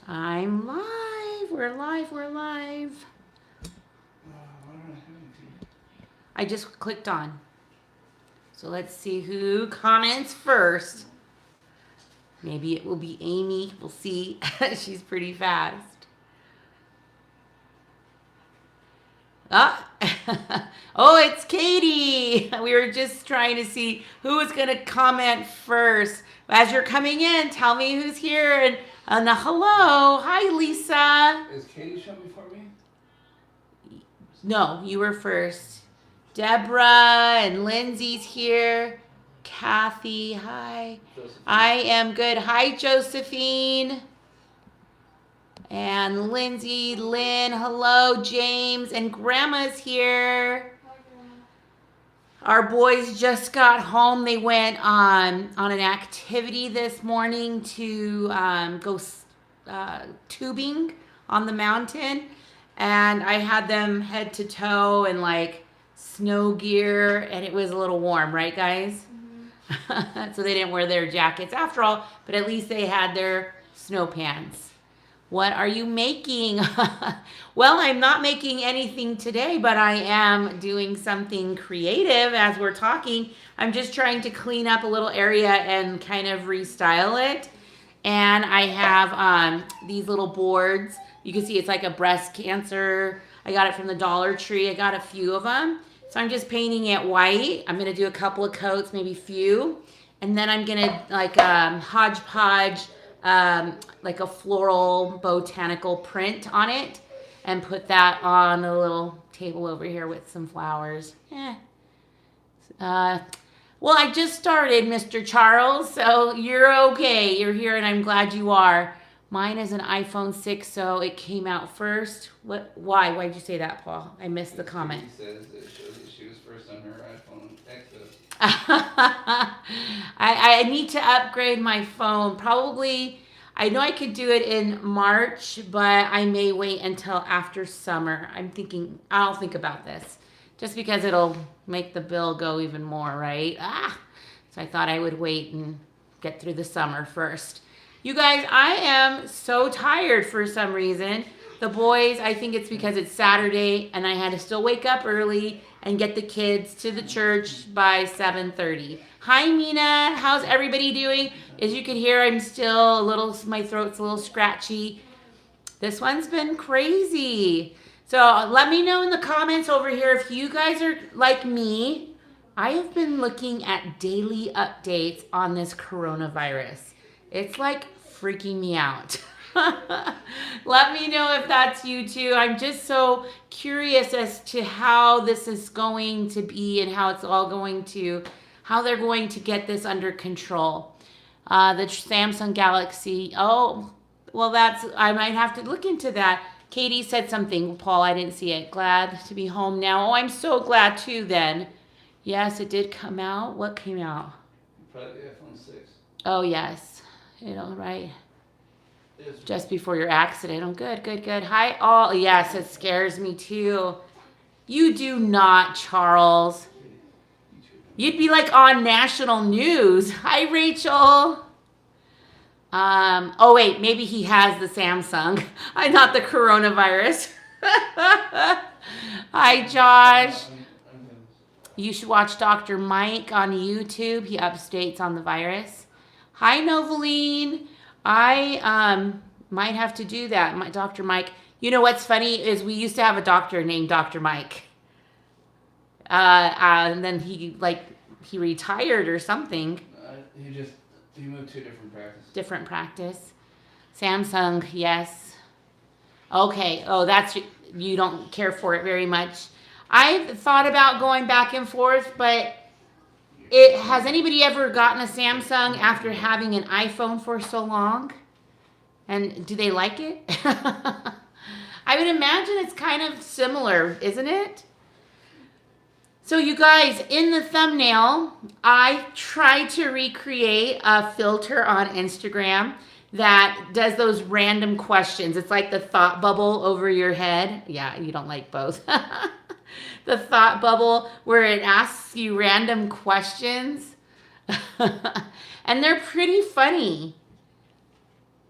I'm live. We're live. We're live. I just clicked on. So let's see who comments first. Maybe it will be Amy. We'll see. She's pretty fast. Ah. Oh, it's Katie. We were just trying to see who was going to comment first. As you're coming in, tell me who's here. And hello. Hi, Lisa. Is Katie showing before me? No, you were first. Deborah and Lindsay's here. Kathy, hi. Josephine. I am good. Hi, Josephine. And Lindsay, Lynn, hello, James, and Grandma's here. Hi, Grandma. Our boys just got home. They went on an activity this morning to go tubing on the mountain. And I had them head to toe in like snow gear, and it was a little warm, right, guys? Mm-hmm. So they didn't wear their jackets after all, but at least they had their snow pants. What are you making? Well, I'm not making anything today, but I am doing something creative as we're talking. I'm just trying to clean up a little area and kind of restyle it. And I have these little boards. You can see it's like a breast cancer. I got it from the Dollar Tree. I got a few of them. So I'm just painting it white. I'm going to do a couple of coats, maybe few. And then I'm going to like hodgepodge like a floral botanical print on it and put that on a little table over here with some flowers. Well, I just started, Mr. Charles, so you're okay. You're here, and I'm glad you are. Mine is an iPhone 6, so it came out first. What? Why? Why'd you say that, Paul? I missed the comment. She says that it shows that she was first on her iPhone X. I need to upgrade my phone. Probably, I know I could do it in March, but I may wait until after summer. I'll think about this. Just because it'll make the bill go even more, right? So I thought I would wait and get through the summer first. You guys, I am so tired for some reason. The boys, I think it's because it's Saturday and I had to still wake up early and get the kids to the church by 7:30. Hi, Mina. How's everybody doing? As you can hear, I'm still my throat's a little scratchy. This one's been crazy. So let me know in the comments over here if you guys are like me. I have been looking at daily updates on this coronavirus. It's like freaking me out. Let me know if that's you too. I'm just so curious as to how this is going to be and how they're going to get this under control. The Samsung Galaxy. Oh, well, I might have to look into that. Katie said something, Paul, I didn't see it. Glad to be home now. Oh, I'm so glad too then. Yes, it did come out. What came out? Probably the iPhone 6. Oh, yes. Right. Just before your accident. Oh, good. Hi, all. Yes, it scares me too. You do not, Charles. You'd be like on national news. Hi, Rachel. Oh, wait, maybe he has the Samsung. Not the coronavirus. Hi, Josh. You should watch Dr. Mike on YouTube. He updates on the virus. Hi, Noveline. I might have to do that. Dr. Mike. You know what's funny is we used to have a doctor named Dr. Mike. And then he retired or something. He moved to a different practice. Different practice. Samsung, yes. Okay. Oh, you don't care for it very much. I've thought about going back and forth, but has anybody ever gotten a Samsung after having an iPhone for so long? And do they like it? I would imagine it's kind of similar, isn't it? So you guys, in the thumbnail, I tried to recreate a filter on Instagram that does those random questions. It's like the thought bubble over your head. Yeah, you don't like both. The thought bubble where it asks you random questions. And they're pretty funny.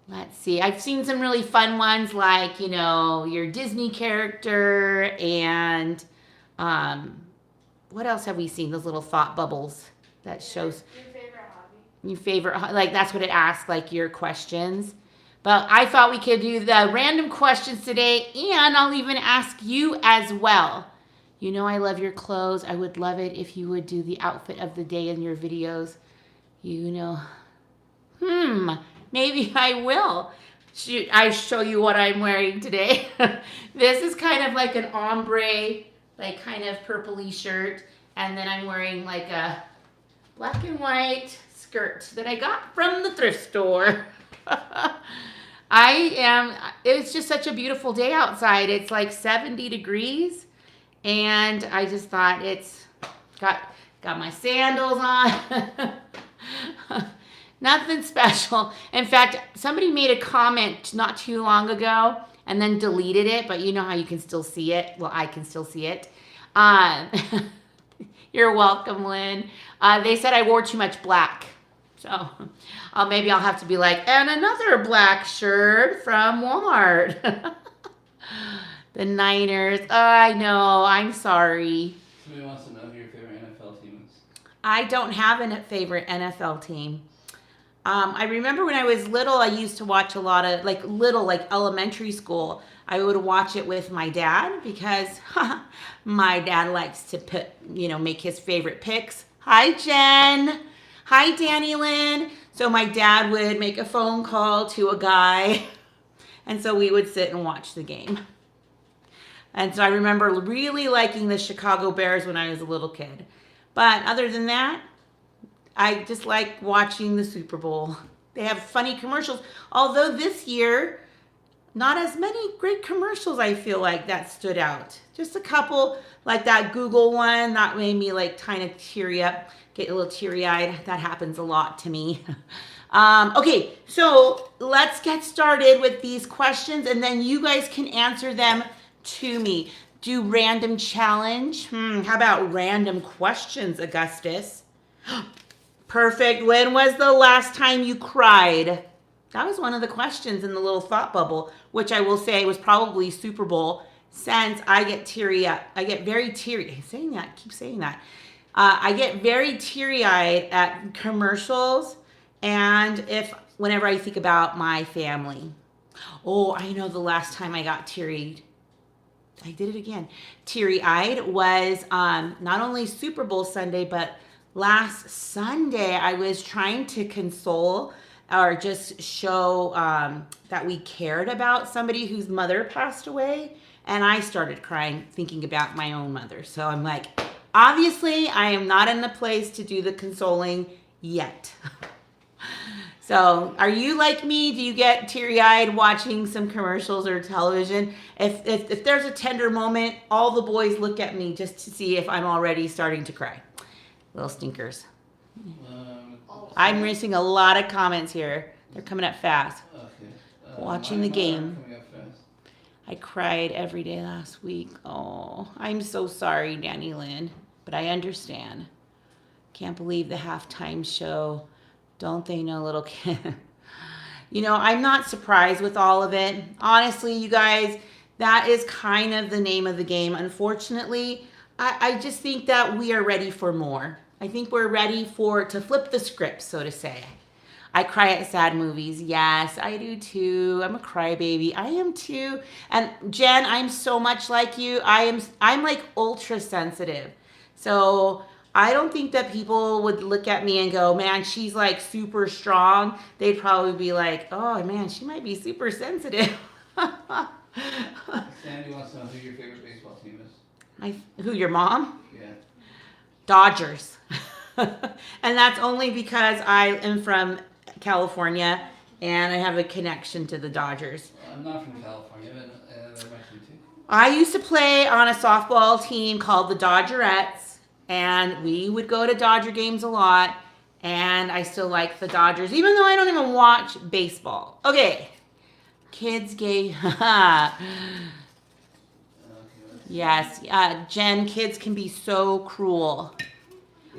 Let's see. I've seen some really fun ones like, your Disney character and um, what else have we seen? Those little thought bubbles that shows Your favorite hobby? your favorite, like that's what it asks, like your questions. But I thought we could do the random questions today, and I'll even ask you as well. You know I love your clothes. I would love it if you would do the outfit of the day in your videos. You know, maybe I will. Shoot, I show you what I'm wearing today. This is kind of like an ombre, like kind of purpley shirt, and then I'm wearing like a black and white skirt that I got from the thrift store. It's just such a beautiful day outside. It's like 70 degrees, and I just thought it's got my sandals on. Nothing special. In fact, somebody made a comment not too long ago and then deleted it, but you know how you can still see it? Well, I can still see it. You're welcome, Lynn. They said I wore too much black. So maybe I'll have to be like, and another black shirt from Walmart. The Niners. Oh, I know. I'm sorry. Somebody wants to know who your favorite NFL team is. I don't have a favorite NFL team. I remember when I was little, I used to watch a lot of, like elementary school. I would watch it with my dad because my dad likes to make his favorite picks. Hi, Jen. Hi, Danny Lynn. So my dad would make a phone call to a guy, and so we would sit and watch the game. And so I remember really liking the Chicago Bears when I was a little kid. But other than that, I just like watching the Super Bowl. They have funny commercials. Although this year, not as many great commercials I feel like that stood out. Just a couple, like that Google one, that made me like kind of teary up, get a little teary-eyed. That happens a lot to me. Okay, so let's get started with these questions, and then you guys can answer them to me. Do random challenge. How about random questions, Augustus? Perfect. When was the last time you cried? That was one of the questions in the little thought bubble, which I will say was probably Super Bowl, since I get teary up. I get very teary. Keep saying that. I get very teary-eyed at commercials, and whenever I think about my family. Oh, I know the last time I got teary. I did it again. Teary-eyed was not only Super Bowl Sunday, but last Sunday I was trying to console or just show that we cared about somebody whose mother passed away, and I started crying thinking about my own mother. So I'm like, obviously I am not in the place to do the consoling yet. So are you like me? Do you get teary-eyed watching some commercials or television? If there's a tender moment, all the boys look at me just to see if I'm already starting to cry. Little stinkers. I'm missing a lot of comments here. They're coming up fast. Okay. Watching the game. Coming up fast. I cried every day last week. Oh, I'm so sorry, Danny Lynn, but I understand. Can't believe the halftime show. Don't they know, little kid? I'm not surprised with all of it. Honestly, you guys, that is kind of the name of the game. Unfortunately, I just think that we are ready for more. I think we're ready to flip the script, so to say. I cry at sad movies. Yes, I do too. I'm a crybaby. I am too. And Jen, I'm so much like you. I'm like ultra sensitive. So I don't think that people would look at me and go, man, she's like super strong. They'd probably be like, oh man, she might be super sensitive. Sandy wants to know who your favorite baseball team is. Who, your mom? Yeah. Dodgers. And that's only because I am from California and I have a connection to the Dodgers. I'm not from California, but they're my team too. I used to play on a softball team called the Dodgerettes, and we would go to Dodger games a lot, and I still like the Dodgers, even though I don't even watch baseball. Okay. Kids gay. Yes. Jen, kids can be so cruel.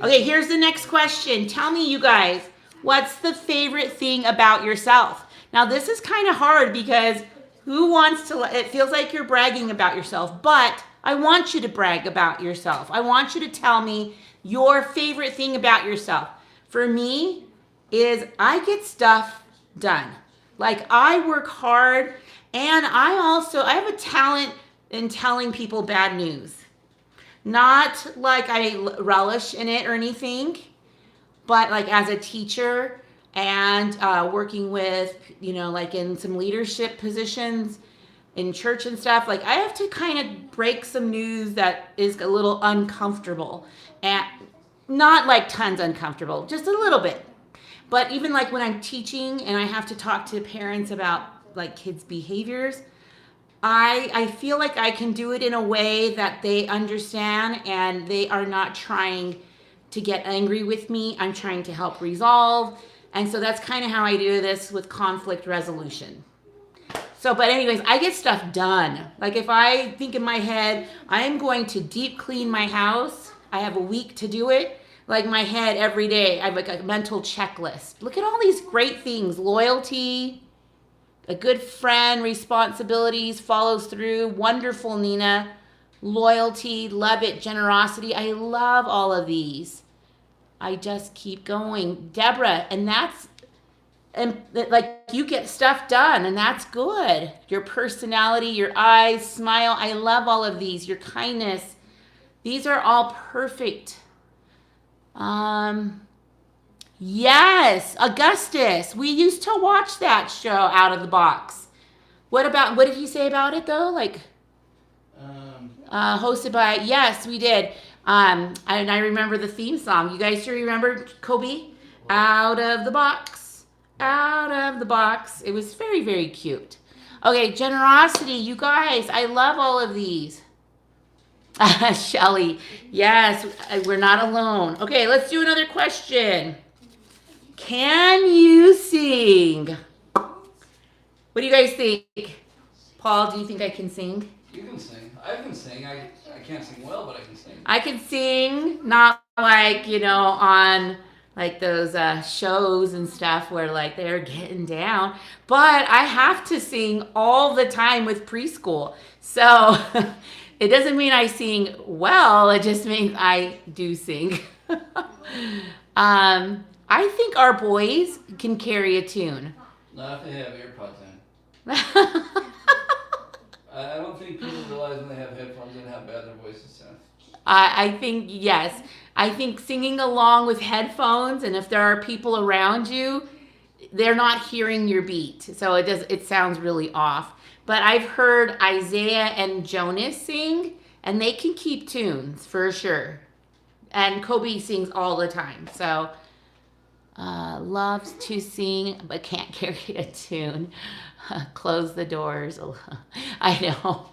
Okay, here's the next question. Tell me, you guys, what's the favorite thing about yourself? Now, this is kind of hard because who wants to, it feels like you're bragging about yourself, but I want you to brag about yourself. I want you to tell me your favorite thing about yourself. For me, is I get stuff done. Like I work hard and I have a talent in telling people bad news. Not like I relish in it or anything, but like as a teacher and working with, like in some leadership positions in church and stuff, like I have to kind of break some news that is a little uncomfortable, and not like tons uncomfortable, just a little bit. But even like when I'm teaching and I have to talk to parents about like kids' behaviors, I feel like I can do it in a way that they understand and they are not trying to get angry with me. I'm trying to help resolve. And so that's kind of how I do this with conflict resolution. So, but anyways, I get stuff done. Like if I think in my head, I am going to deep clean my house, I have a week to do it. Like my head every day, I have like a mental checklist. Look at all these great things: loyalty, a good friend, responsibilities, follows through. Wonderful, Nina. Loyalty, love it, generosity. I love all of these. I just keep going. Deborah, and like you get stuff done, and that's good. Your personality, your eyes, smile. I love all of these. Your kindness. These are all perfect. Yes, Augustus. We used to watch that show Out of the Box. What did he say about it though? Like hosted by, yes, we did. And I remember the theme song. You guys still remember, Kobe? Out of the box, out of the box. It was very, very cute. Okay, generosity. You guys, I love all of these. Shelly, yes, we're not alone. Okay, let's do another question. Can you sing? What do you guys think? Paul, do you think I can sing? You can sing. I can sing. I can't sing well, but I can sing. I can sing, not like, on like those shows and stuff where like they're getting down, but I have to sing all the time with preschool. So it doesn't mean I sing well, it just means I do sing. I think our boys can carry a tune. Not if they have earpods in. I don't think people realize when they have headphones and how bad their voices sound. I think, yes. I think singing along with headphones, and if there are people around you, they're not hearing your beat. So it sounds really off. But I've heard Isaiah and Jonas sing, and they can keep tunes for sure. And Kobe sings all the time. So loves to sing, but can't carry a tune. Close the doors. I know.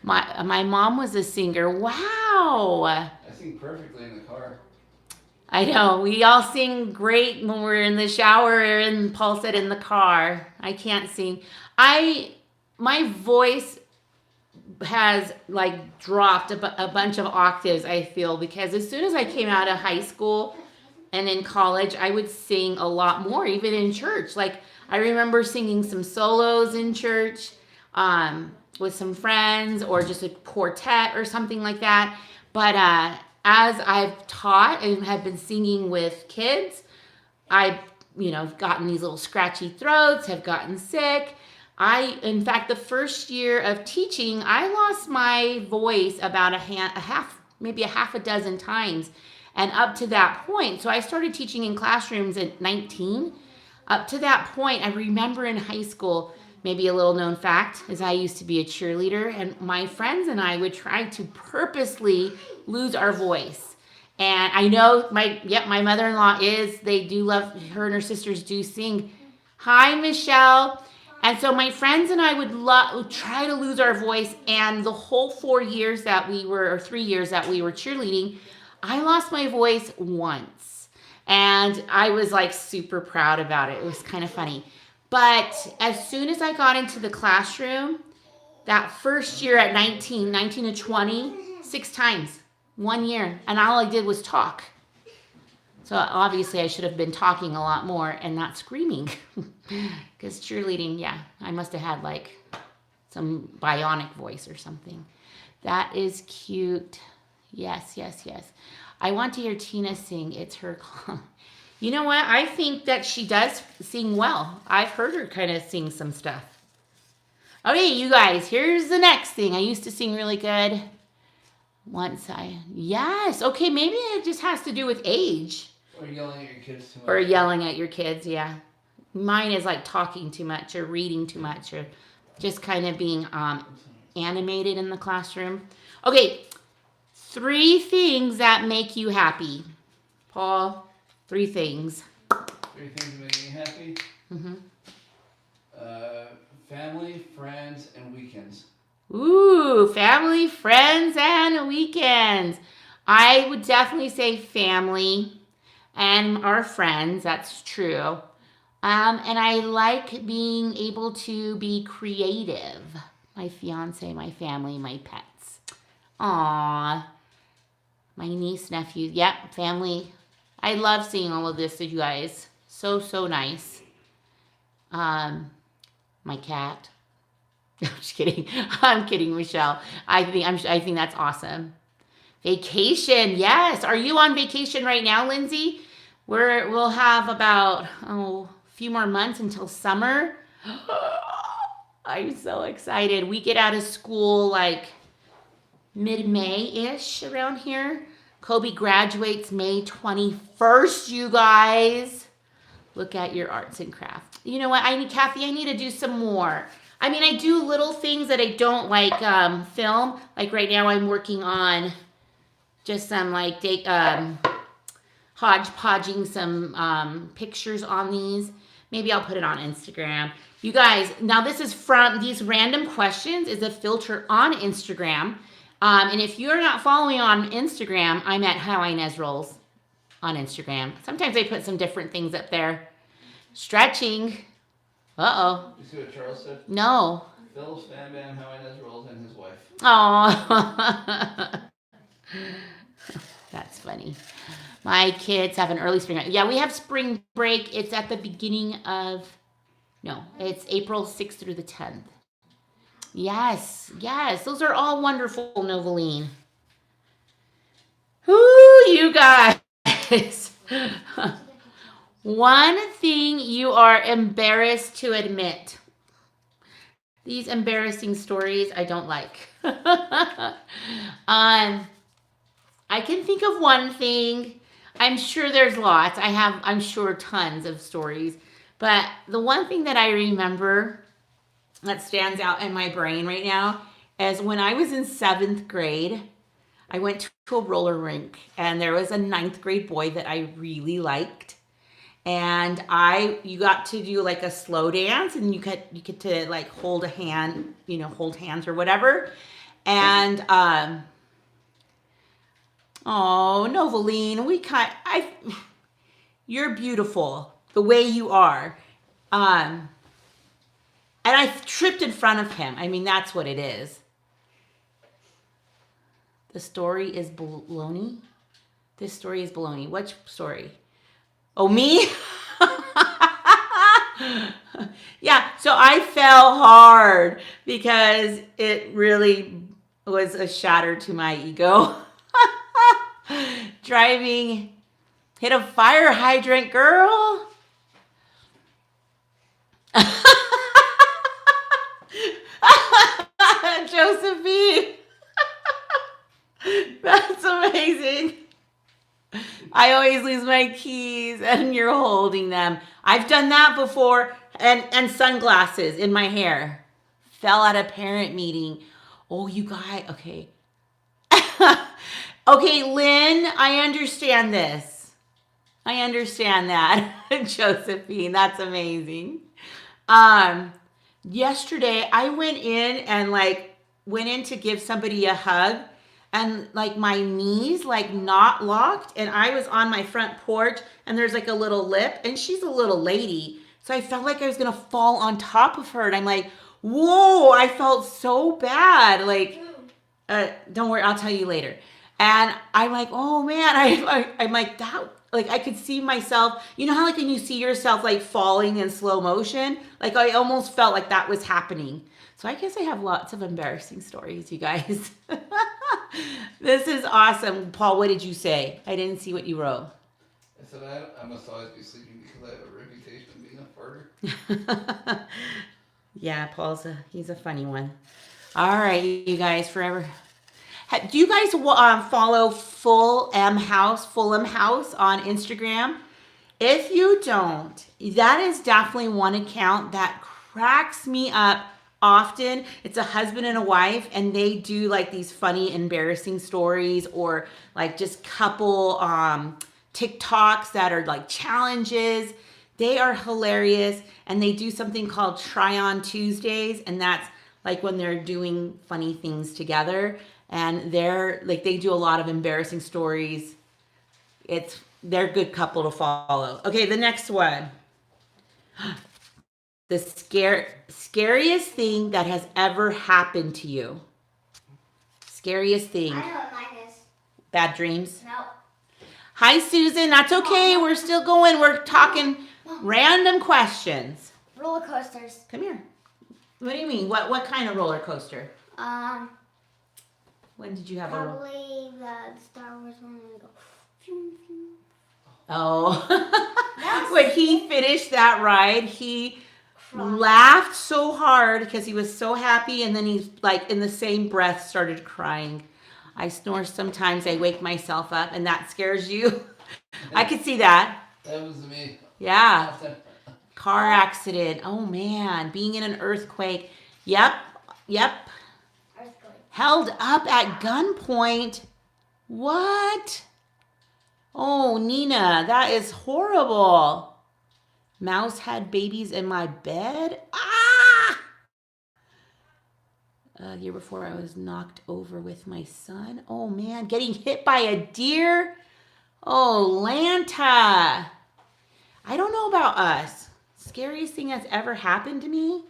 My mom was a singer. Wow. I sing perfectly in the car. I know. We all sing great when we're in the shower, and Paul said in the car. I can't sing. My voice has like dropped a bunch of octaves, I feel, because as soon as I came out of high school and in college, I would sing a lot more, even in church. Like I remember singing some solos in church with some friends, or just a quartet or something like that. But as I've taught and have been singing with kids, I've gotten these little scratchy throats, have gotten sick. In fact, the first year of teaching, I lost my voice about maybe a half a dozen times. And up to that point, so I started teaching in classrooms at 19. Up to that point, I remember in high school, maybe a little known fact is I used to be a cheerleader, and my friends and I would try to purposely lose our voice. And I know my mother-in-law they do love, her and her sisters do sing. Hi, Michelle. And so my friends and I would try to lose our voice, and the whole 3 years that we were cheerleading, I lost my voice once. And I was like super proud about it. It was kind of funny. But as soon as I got into the classroom, that first year at 19 to 20, 6 times, 1 year. And all I did was talk. So obviously I should have been talking a lot more and not screaming. Because cheerleading, yeah, I must have had like some bionic voice or something. That is cute. Yes, yes, yes. I want to hear Tina sing. It's her. You know what? I think that she does sing well. I've heard her kind of sing some stuff. Okay, you guys, here's the next thing. I used to sing really good. Yes. Okay, maybe it just has to do with age. Or yelling at your kids too much. Or yelling at your kids, yeah. Mine is like talking too much or reading too much or just kind of being animated in the classroom. Okay, 3 things that make you happy. Paul, 3 things. 3 things that make me happy. Mm-hmm. Family, friends, and weekends. Ooh, family, friends, and weekends. I would definitely say family and our friends. That's true. And I like being able to be creative. My fiance, my family, my pets. Aww. My niece, nephew. Yep, family. I love seeing all of this, you guys. So, so nice. My cat. I'm just kidding. I'm kidding, Michelle. I think that's awesome. Vacation, yes. Are you on vacation right now, Lindsay? We'll have about a few more months until summer. I'm so excited. We get out of school like mid-May-ish around here. Kobe graduates May 21st, you guys. Look at your arts and crafts. You know what? Kathy, I need to do some more. I mean, I do little things that I don't like film. Like right now I'm working on just some like hodgepodging some pictures on these. Maybe I'll put it on Instagram. You guys, now this is from these random questions is a filter on Instagram. And if you're not following on Instagram, I'm at How Ines Rolls on Instagram. Sometimes I put some different things up there. Stretching. Uh-oh. You see what Charles said? No. Phil's fan band, How Ines Rolls, and his wife. Oh. That's funny. My kids have an early spring break. Yeah, we have spring break. It's at the beginning of, it's April 6th through the 10th. Yes, yes. Those are all wonderful, Noveline. Whoo, you guys. One thing you are embarrassed to admit. These embarrassing stories I don't like. I can think of one thing. I'm sure there's lots. I'm sure, tons of stories. But the one thing that I remember that stands out in my brain right now is when I was in 7th grade, I went to a roller rink, and there was a 9th grade boy that I really liked. And you got to do like a slow dance, and you get to like hold a hand, hold hands or whatever. And oh, Noveline, you're beautiful the way you are. And I tripped in front of him. I mean, that's what it is. The story is baloney. This story is baloney. What story? Oh, me? Yeah, so I fell hard because it really was a shatter to my ego. Driving, hit a fire hydrant, girl. Josephine. That's amazing. I always lose my keys and you're holding them. I've done that before. And sunglasses in my hair. Fell at a parent meeting. Oh, you guys. Okay. Okay, Lynn, I understand this. I understand that. Josephine, that's amazing. Yesterday I went in to give somebody a hug, and like my knees not locked, and I was on my front porch, and there's like a little lip, and she's a little lady, so I felt like I was gonna fall on top of her, and I'm like, whoa, I felt so bad. Don't worry, I'll tell you later. And I'm like, oh man, I'm like that. like I could see myself, you know how like when you see yourself like falling in slow motion? Like I almost felt like that was happening. So I guess I have lots of embarrassing stories, you guys. This is awesome. Paul, what did you say? I didn't see what you wrote. I said I must always be sleeping because I have a reputation of being a farter. Yeah, he's a funny one. All right, you guys, forever. Do you guys follow Fulham House on Instagram? If you don't, that is definitely one account that cracks me up often. It's a husband and a wife, and they do like these funny, embarrassing stories or like just couple TikToks that are like challenges. They are hilarious, and they do something called Try On Tuesdays, and that's like when they're doing funny things together, and they do a lot of embarrassing stories. They're a good couple to follow. Okay, the next one. The scariest thing that has ever happened to you. Scariest thing. I know what mine is. Bad dreams? Nope. Hi, Susan. That's okay. We're still going. We're talking random questions. Roller coasters. Come here. What do you mean? What kind of roller coaster? When did you have probably the Star Wars one and go. Oh. When he finished that ride, he laughed so hard because he was so happy, and then he like in the same breath started crying. I snore sometimes. I wake myself up, and that scares you. I could see that. That was me. Yeah. Car accident. Oh man, being in an earthquake. Yep. Earthquake. Held up at gunpoint. What? Oh, Nina, that is horrible. Mouse had babies in my bed. Ah! The year before, I was knocked over with my son. Oh man, getting hit by a deer. Oh, Lanta. I don't know about us. Scariest thing that's ever happened to me?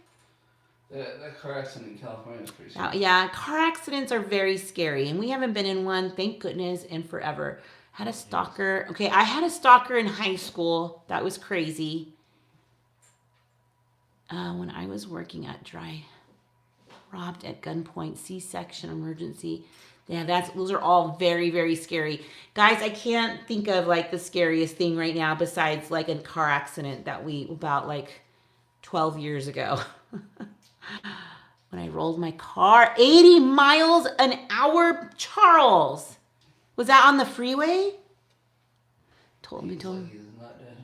That car accident in California is pretty scary. Yeah, car accidents are very scary, and we haven't been in one, thank goodness, in forever. Had a stalker. Okay, I had a stalker in high school. That was crazy. When I was working at robbed at gunpoint, C-section, emergency. Yeah, those are all very, very scary. Guys, I can't think of like the scariest thing right now besides like a car accident about like 12 years ago. When I rolled my car 80 miles an hour, Charles. Was that on the freeway? Told me. He's not dead.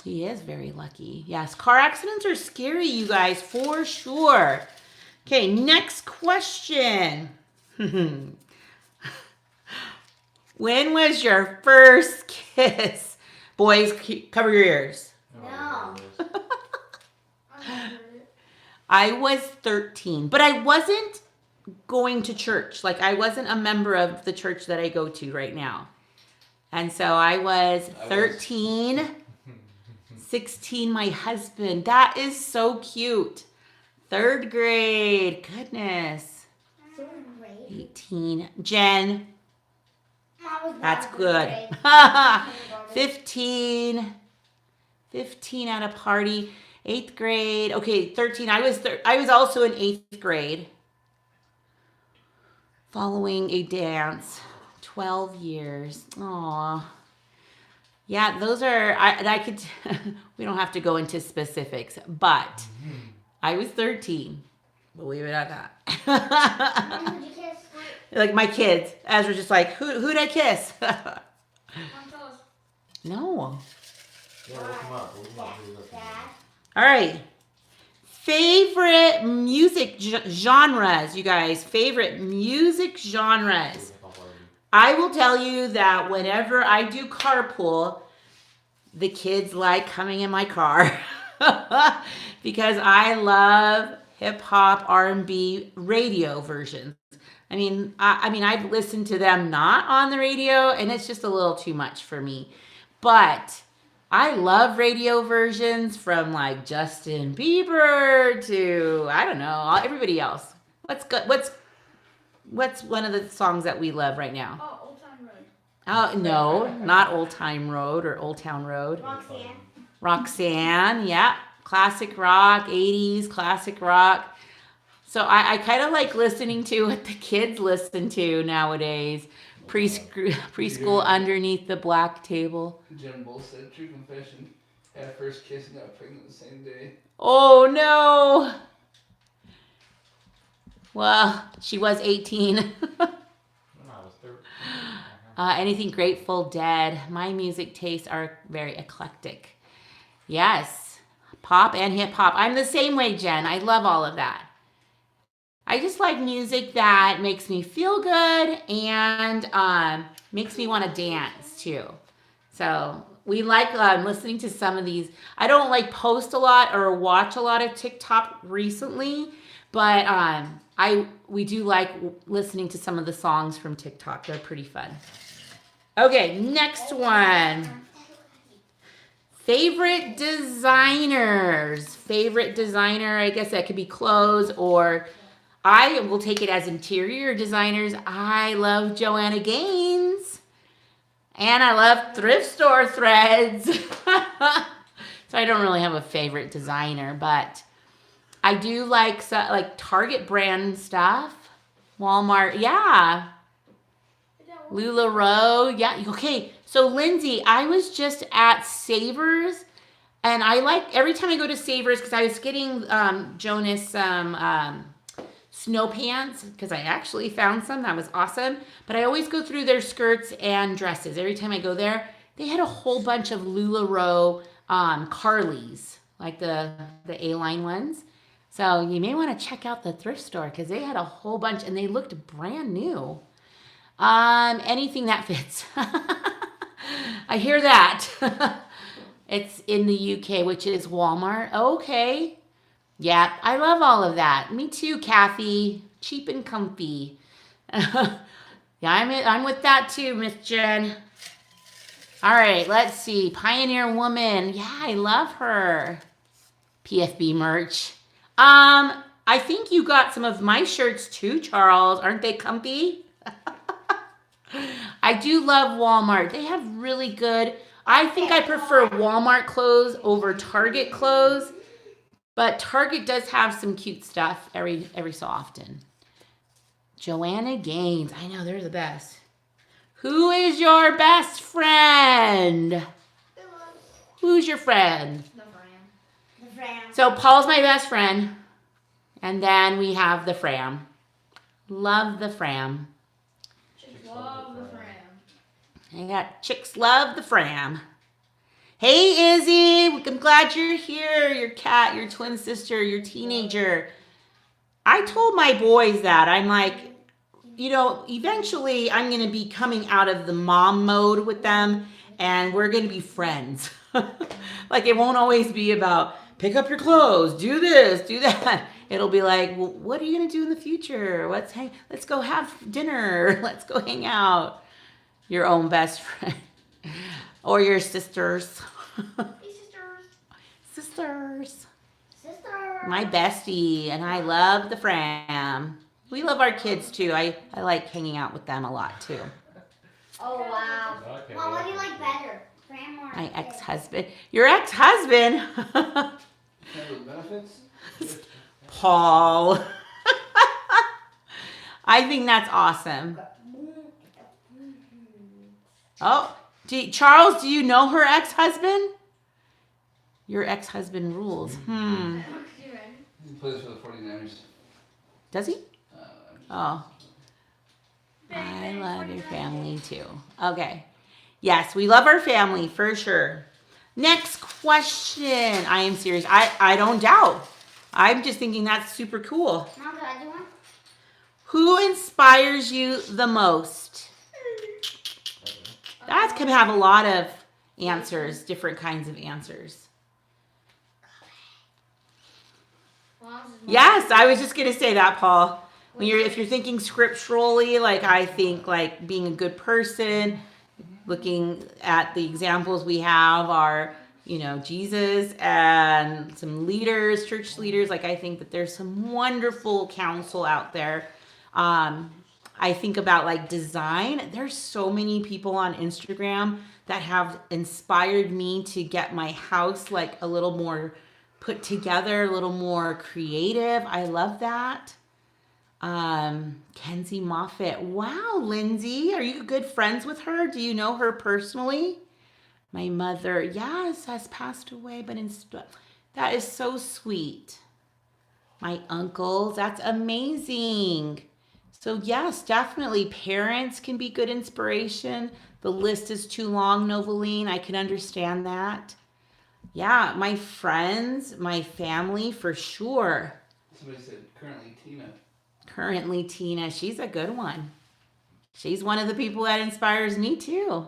He is very lucky. Yes, car accidents are scary, you guys, for sure. Okay, next question. When was your first kiss? Boys, cover your ears. No. I was 13, but I wasn't going to church. Like, I wasn't a member of the church that I go to right now. And so I was 13, 16, my husband. That is so cute. 3rd grade. Goodness. 18. Jen. That's good. 15 at a party. 8th grade. Okay, 13. I was also in 8th grade. Following a dance. 12 years. Aw. Yeah, those are, I could, we don't have to go into specifics, but I was 13. Believe it or not. Like my kids. Ezra's just like, who'd I kiss? No. Yeah, look 'em up. All right. Favorite music genres, you guys. Favorite music genres. I will tell you that whenever I do carpool, the kids like coming in my car because I love hip hop, R&B radio versions. I mean, I've listened to them not on the radio, and it's just a little too much for me. But I love radio versions from like Justin Bieber to, I don't know, everybody else. What's one of the songs that we love right now? Oh, Old Town Road. Oh, no, not Old Time Road or Old Town Road. Roxanne. Roxanne, yeah. Classic rock, 80s, classic rock. So I kind of like listening to what the kids listen to nowadays. Preschool underneath the black table. Jen Bull said, true confession, had first kiss and got pregnant the same day. Oh no. Well, she was 18. When I was 13. Anything Grateful Dead. My music tastes are very eclectic. Yes. Pop and hip hop. I'm the same way, Jen. I love all of that. I just like music that makes me feel good and makes me want to dance too. So we like listening to some of these. I don't like post a lot or watch a lot of TikTok recently, but we do like listening to some of the songs from TikTok. They're pretty fun. Okay, next one. Favorite designers. Favorite designer, I guess that could be clothes, or I will take it as interior designers. I love Joanna Gaines. And I love thrift store threads. So I don't really have a favorite designer, but I do like Target brand stuff. Walmart, yeah. LuLaRoe, yeah. Okay, so Lindsay, I was just at Savers, and I like every time I go to Savers because I was getting Jonas some snow pants because I actually found some. That was awesome. But I always go through their skirts and dresses. Every time I go there, they had a whole bunch of LuLaRoe Carlies, like the A-line ones. So you may want to check out the thrift store because they had a whole bunch and they looked brand new. Anything that fits. I hear that. It's in the UK, which is Walmart. Okay. Yeah, I love all of that. Me too, Kathy. Cheap and comfy. Yeah, I'm with that too, Miss Jen. All right, let's see. Pioneer Woman. Yeah, I love her. PFB merch. I think you got some of my shirts too, Charles. Aren't they comfy? I do love Walmart. They have really good. I think I prefer Walmart clothes over Target clothes. But Target does have some cute stuff every so often. Joanna Gaines. I know, they're the best. Who is your best friend? Who's your friend? The Fram. So Paul's my best friend. And then we have the Fram. Love the Fram. Love the Fram. I got Chicks Love the Fram. Hey, Izzy, I'm glad you're here. Your cat, your twin sister, your teenager. I told my boys that. I'm like, eventually I'm going to be coming out of the mom mode with them and we're going to be friends. Like it won't always be about pick up your clothes, do this, do that. It'll be like, well, what are you going to do in the future? Let's go have dinner. Let's go hang out. Your own best friend. Or your sisters. Hey, Sisters. Sister. My bestie, and I love the Fram. We love our kids too. I like hanging out with them a lot too. Oh, wow. Okay, Mom, what do you yeah. like better? Fram or My ex-husband. Your ex-husband? Kind of benefits? Paul. I think that's awesome. Oh, Charles, do you know her ex-husband? Your ex-husband rules. He plays for the 49ers. Does he? I'm Oh. I love your family too. Okay. Yes, we love our family for sure. Next question. I am serious. I don't doubt. I'm just thinking that's super cool. Mom, can I do one? Who inspires you the most? That can have a lot of answers, different kinds of answers. Yes, I was just gonna say that, Paul. If you're thinking scripturally, like I think like being a good person, looking at the examples we have are, Jesus and some leaders, church leaders. Like I think that there's some wonderful counsel out there. I think about like design. There's so many people on Instagram that have inspired me to get my house like a little more put together, a little more creative. I love that. Kenzie Moffitt. Wow, Lindsay, are you good friends with her? Do you know her personally? My mother, yes, has passed away, but that is so sweet. My uncles, that's amazing. So, yes, definitely parents can be good inspiration. The list is too long, Noveline. I can understand that. Yeah, my friends, my family, for sure. Somebody said currently Tina. Currently, Tina, she's a good one. She's one of the people that inspires me too.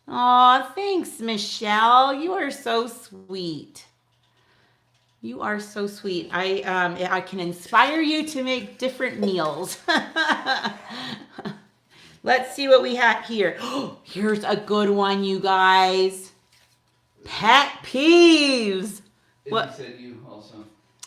Aw, thanks, Michelle. You are so sweet. You are so sweet. I can inspire you to make different meals. Let's see what we have here. Here's a good one, you guys. Pet peeves. Izzy What? said you also.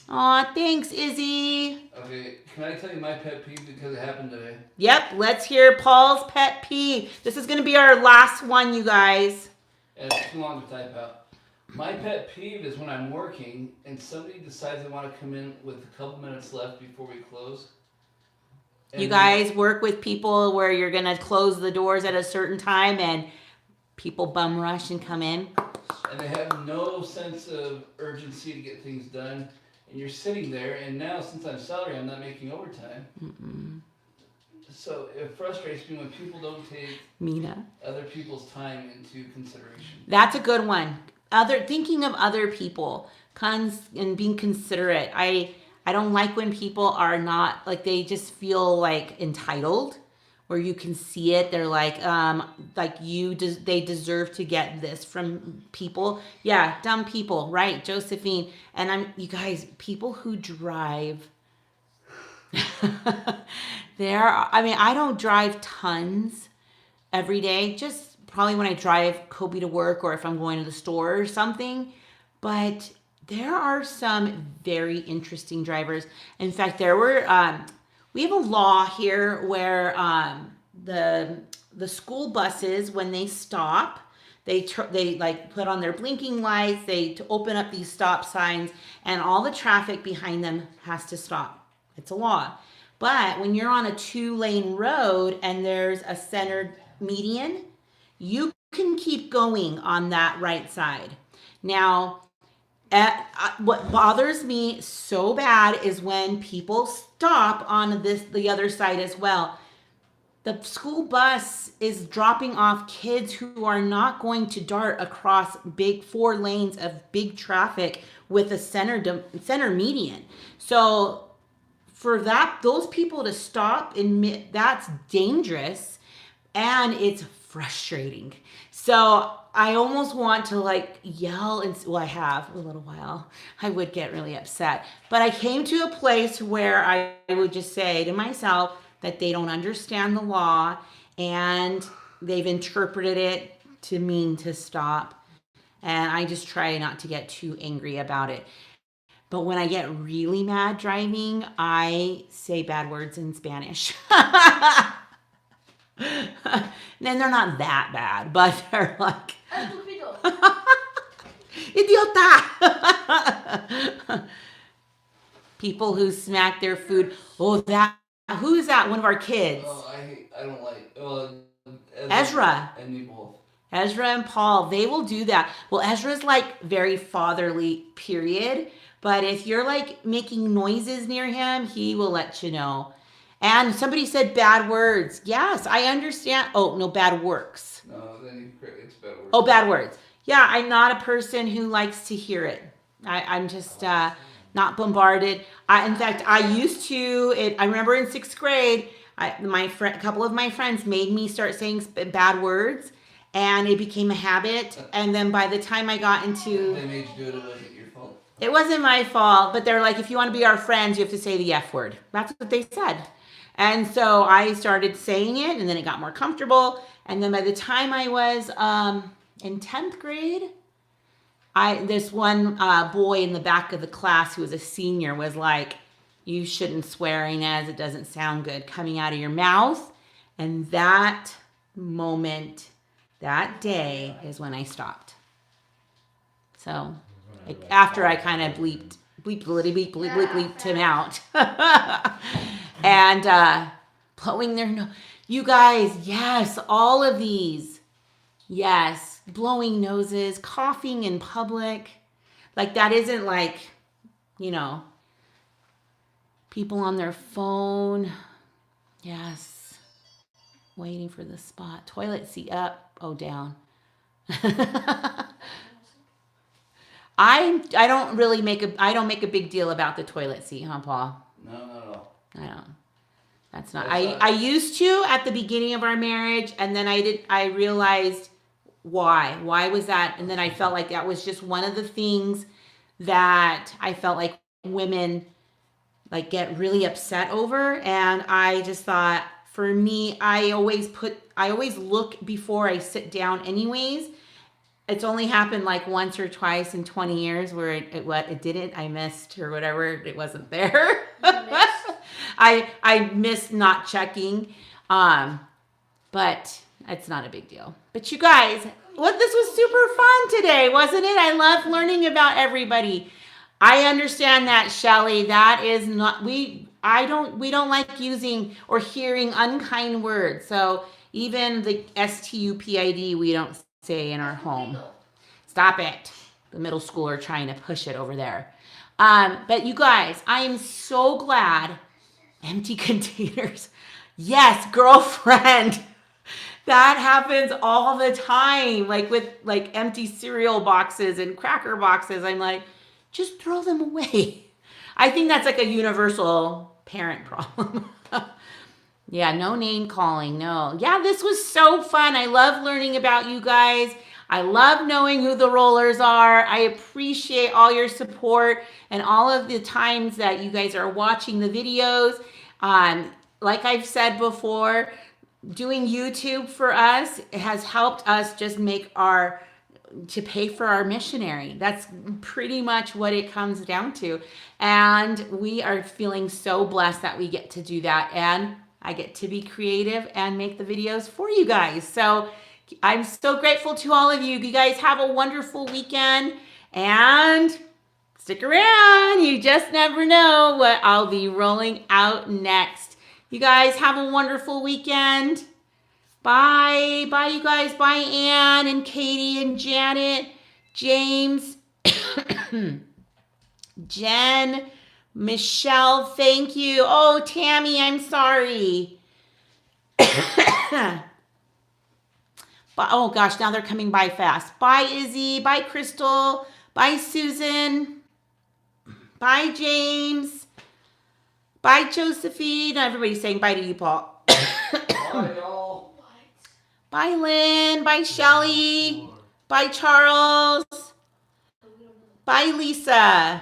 Aw, thanks, Izzy. Okay, can I tell you my pet peeve because it happened today? Yep, let's hear Paul's pet peeve. This is going to be our last one, you guys. And it's too long to type out. My pet peeve is when I'm working and somebody decides they want to come in with a couple minutes left before we close. And You guys work with people where you're going to close the doors at a certain time and people bum rush and come in. And they have no sense of urgency to get things done. And you're sitting there, and now since I'm salary, I'm not making overtime. Mm-mm. So it frustrates me when people don't take Mina. other people's time into consideration. That's a good one. Thinking of other people and being considerate. I don't like when people are not like they just feel like entitled, where you can see it. They're like they deserve to get this from people. Yeah, dumb people, right, Josephine? And you guys, people who drive. I don't drive tons every day, just probably when I drive Kobe to work or if I'm going to the store or something. But there are some very interesting drivers. In fact, we have a law here where the school buses, when they stop, they like put on their blinking lights, they open up these stop signs, and all the traffic behind them has to stop. It's a law. But when you're on a 2-lane road and there's a centered median, you can keep going on that right side. Now, what bothers me so bad is when people stop on the other side as well. The school bus is dropping off kids who are not going to dart across big 4 lanes of big traffic with a center median. So for those people to stop, that's dangerous and it's frustrating. So I almost want to like yell I have a little while. I would get really upset. But I came to a place where I would just say to myself that they don't understand the law and they've interpreted it to mean to stop. And I just try not to get too angry about it. But when I get really mad driving, I say bad words in Spanish. And they're not that bad, but they're like, Estúpido. idiota. People who smack their food. Oh, who is that? One of our kids. Oh, I don't like. Ezra. And me both. Ezra and Paul, they will do that. Well, Ezra's like very fatherly, period. But if you're like making noises near him, he will let you know. And somebody said bad words. Yes, I understand. Oh, no, bad works. No, then it's bad words. Oh, bad words. Yeah, I'm not a person who likes to hear it. I'm just not bombarded. In fact, I used to. I remember in 6th grade, a couple of my friends made me start saying bad words, and it became a habit. And then by the time I got into, They made you do it. It wasn't your fault. it wasn't my fault, but they're like, if you want to be our friends, you have to say the F word. That's what they said. And so I started saying it, and then it got more comfortable. And then by the time I was in 10th grade, this one boy in the back of the class who was a senior was like, you shouldn't swear, Inez. It doesn't sound good coming out of your mouth. And that moment, that day is when I stopped. So like, after I kind of bleeped him out. And blowing their nose. You guys, yes, all of these. Yes, blowing noses, coughing in public. Like that isn't like, you know, people on their phone. Yes. Waiting for the spot. Toilet seat up, oh down. I don't really make a big deal about the toilet seat, huh, Paul? No. I don't. That's not. I used to at the beginning of our marriage, and then I realized why. Why was that? And then I felt like that was just one of the things that I felt like women like get really upset over, and I just thought for me, I always look before I sit down anyways. It's only happened like once or twice in 20 years where it didn't. I missed or whatever. It wasn't there. I missed not checking. But it's not a big deal. But you guys, this was super fun today, wasn't it? I love learning about everybody. I understand that, Shelly. That is not we don't like using or hearing unkind words. So even the STUPID we don't say in our home. Stop it. The middle schooler trying to push it over there. But you guys, I am so glad. Empty containers. Yes, girlfriend. That happens all the time. Like with like empty cereal boxes and cracker boxes. I'm like, just throw them away. I think that's like a universal parent problem. Yeah, no name calling, no. Yeah, this was so fun. I love learning about you guys. I love knowing who the rollers are. I appreciate all your support and all of the times that you guys are watching the videos. Like I've said before, doing YouTube for us has helped us just to pay for our missionary. That's pretty much what it comes down to. And we are feeling so blessed that we get to do that. And I get to be creative and make the videos for you guys. So I'm so grateful to all of you. You guys have a wonderful weekend and stick around. You just never know what I'll be rolling out next. You guys have a wonderful weekend. Bye. Bye, you guys. Bye, Ann and Katie and Janet, James, Jen, Michelle, thank you. Oh, Tammy, I'm sorry. Oh, gosh, now they're coming by fast. Bye, Izzy. Bye, Crystal. Bye, Susan. Bye, James. Bye, Josephine. Everybody's saying bye to you, Paul. Bye, y'all. Bye, Lynn. Bye, Shelly. Bye, Charles. Bye, Lisa.